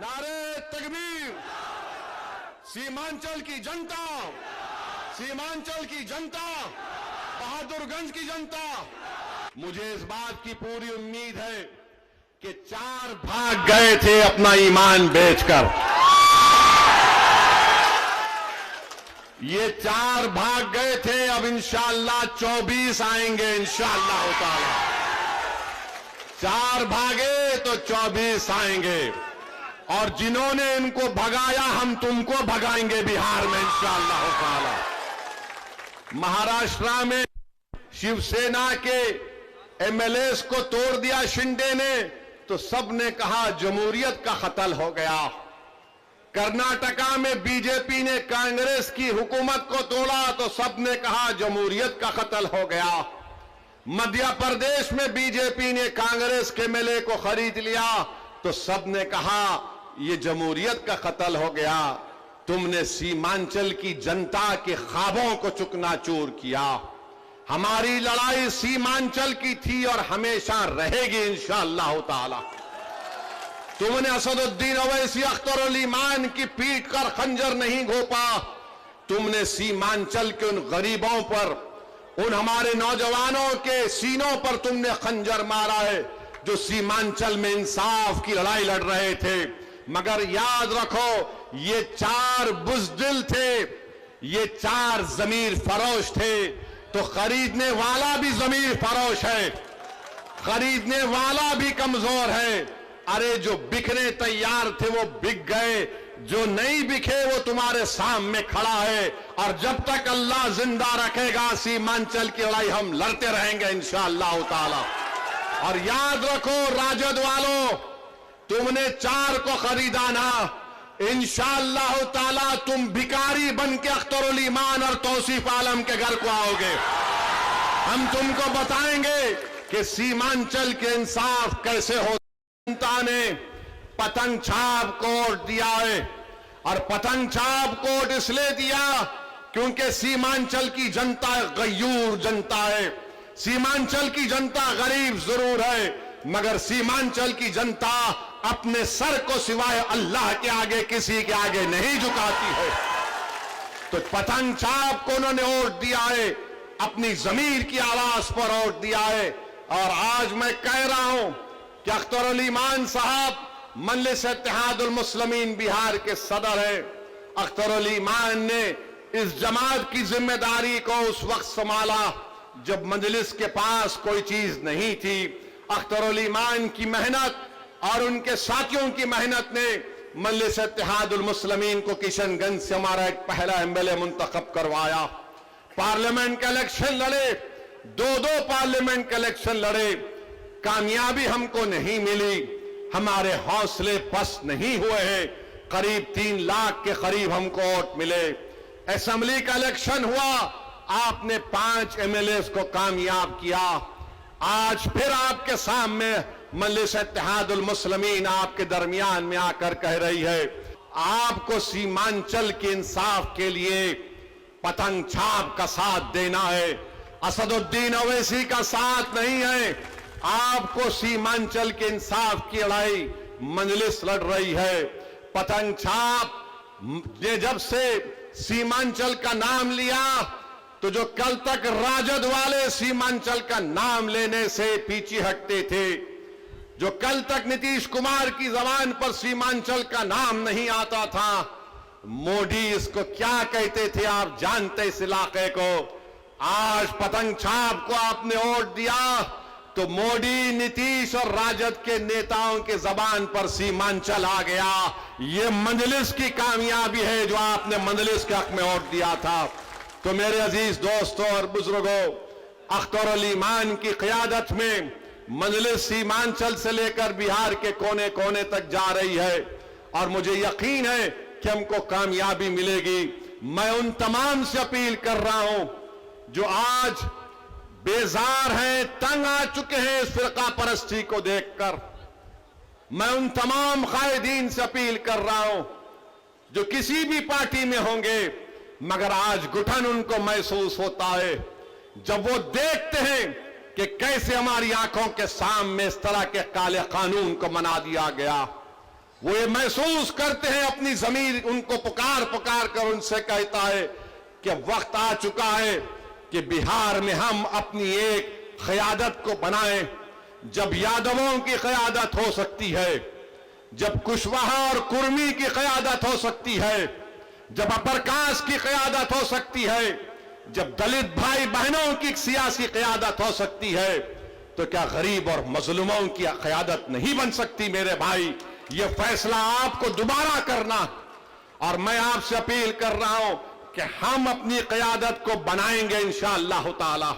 नारे तकबीर। सीमांचल की जनता, सीमांचल की जनता, बहादुरगंज की जनता, मुझे इस बात की पूरी उम्मीद है कि 4 भाग गए थे अपना ईमान बेचकर, ये 4 भाग गए थे। अब इंशाअल्लाह 24 आएंगे इंशाअल्लाह ताला। 4 भागे तो 24 आएंगे, और जिन्होंने इनको भगाया हम तुमको भगाएंगे बिहार में इंशाअल्लाह ताला। महाराष्ट्र में शिवसेना के एमएलएस को तोड़ दिया शिंदे ने, तो सबने कहा जमहूरियत का खतल हो गया। कर्नाटका में बीजेपी ने कांग्रेस की हुकूमत को तोड़ा, तो सबने कहा जमहूरियत का खतल हो गया। मध्य प्रदेश में बीजेपी ने कांग्रेस के एमएलए को खरीद लिया, तो सबने कहा ये जमहूरियत का खतल हो गया। तुमने सीमांचल की जनता के ख्वाबों को चुकनाचूर किया। हमारी लड़ाई सीमांचल की थी और हमेशा रहेगी इंशाअल्लाह ताला। तुमने असदुद्दीन ओवैसी, अख्तर उल ईमान की पीठ कर खंजर नहीं घोंपा। तुमने सीमांचल के उन गरीबों पर, उन हमारे नौजवानों के सीनों पर तुमने खंजर मारा है जो सीमांचल में इंसाफ की लड़ाई लड़ रहे थे। मगर याद रखो, ये 4 बुज़दिल थे, ये 4 जमीर फरोश थे। तो खरीदने वाला भी जमीर फरोश है, खरीदने वाला भी कमजोर है। अरे जो बिकने तैयार थे वो बिक गए, जो नहीं बिके वो तुम्हारे सामने खड़ा है। और जब तक अल्लाह जिंदा रखेगा सीमांचल की लड़ाई हम लड़ते रहेंगे इंशाअल्लाह ताला। और याद रखो राजद वालों, तुमने 4 को खरीदा ना, इंशाअल्लाह ताला तुम भिखारी बन के अख्तर उल ईमान और तौसीफ आलम के घर को आओगे। हम तुमको बताएंगे कि सीमांचल के इंसाफ कैसे हो। जनता ने पतंग छाप कोड दिया है, और पतंग छाप कोड इसलिए दिया क्योंकि सीमांचल की जनता गयूर जनता है। सीमांचल की जनता गरीब जरूर है, मगर सीमांचल की जनता अपने सर को सिवाय अल्लाह के आगे किसी के आगे नहीं झुकाती है। तो पतंग छाप को उन्होंने वोट दिया है, अपनी जमीर की आवाज पर वोट दिया है। और आज मैं कह रहा हूं कि अख्तर उल ईमान साहब मजलिस इत्तेहादुल मुस्लिमीन बिहार के सदर है। अख्तर उल ईमान ने इस जमात की जिम्मेदारी को उस वक्त संभाला जब मजलिस के पास कोई चीज नहीं थी। अख्तर उल ईमान की मेहनत और उनके साथियों की मेहनत ने मजलिस इत्तेहादुल मुस्लिमीन को किशनगंज से हमारा एक पहला एमएलए मुंतखब करवाया। पार्लियामेंट के इलेक्शन लड़े, 2 पार्लियामेंट के इलेक्शन लड़े, कामयाबी हमको नहीं मिली। हमारे हौसले पस्त नहीं हुए हैं। करीब 3 लाख के करीब हमको वोट मिले। असेंबली का इलेक्शन हुआ, आपने 5 एमएलए को कामयाब किया। आज फिर आपके सामने मजलिस इत्तेहादुल मुस्लिमीन आपके दरमियान में आकर कह रही है, आपको सीमांचल के इंसाफ के लिए पतंग छाप का साथ देना है, असदुद्दीन ओवैसी का साथ नहीं है। आपको सीमांचल के इंसाफ की लड़ाई मजलिस लड़ रही है। पतंग छाप ने जब से सीमांचल का नाम लिया, तो जो कल तक राजद वाले सीमांचल का नाम लेने से पीछे हटते थे, जो कल तक नीतीश कुमार की जबान पर सीमांचल का नाम नहीं आता था, मोदी इसको क्या कहते थे आप जानते इस इलाके को। आज पतंग छाप को आपने वोट दिया, तो मोदी, नीतीश और राजद के नेताओं के जबान पर सीमांचल आ गया। ये मजलिस की कामयाबी है जो आपने मजलिस के हक में वोट दिया था। तो मेरे अजीज दोस्तों और बुजुर्गों, अख्तर उल ईमान की क़यादत में मजलिस सीमांचल से लेकर बिहार के कोने कोने तक जा रही है, और मुझे यकीन है कि हमको कामयाबी मिलेगी। मैं उन तमाम से अपील कर रहा हूं जो आज बेजार हैं, तंग आ चुके हैं इस फिरका परस्ती को देखकर। मैं उन तमाम कायदीन से अपील कर रहा हूं जो किसी भी पार्टी में होंगे, मगर आज घुटन उनको महसूस होता है जब वो देखते हैं कि कैसे हमारी आंखों के सामने इस तरह के काले कानून को मना दिया गया। वो ये महसूस करते हैं, अपनी जमीर उनको पुकार पुकार कर उनसे कहता है कि वक्त आ चुका है कि बिहार में हम अपनी एक क़यादत को बनाएं, जब यादवों की क़यादत हो सकती है, जब कुशवाहा और कुर्मी की क़यादत हो सकती है, जब अप्रकाश की क़यादत हो सकती है, जब दलित भाई बहनों की सियासी क़यादत हो सकती है, तो क्या गरीब और मजलूमों की क़यादत नहीं बन सकती? मेरे भाई, ये फैसला आपको दोबारा करना, और मैं आपसे अपील कर रहा हूं कि हम अपनी क़यादत को बनाएंगे इंशाअल्लाह ताला।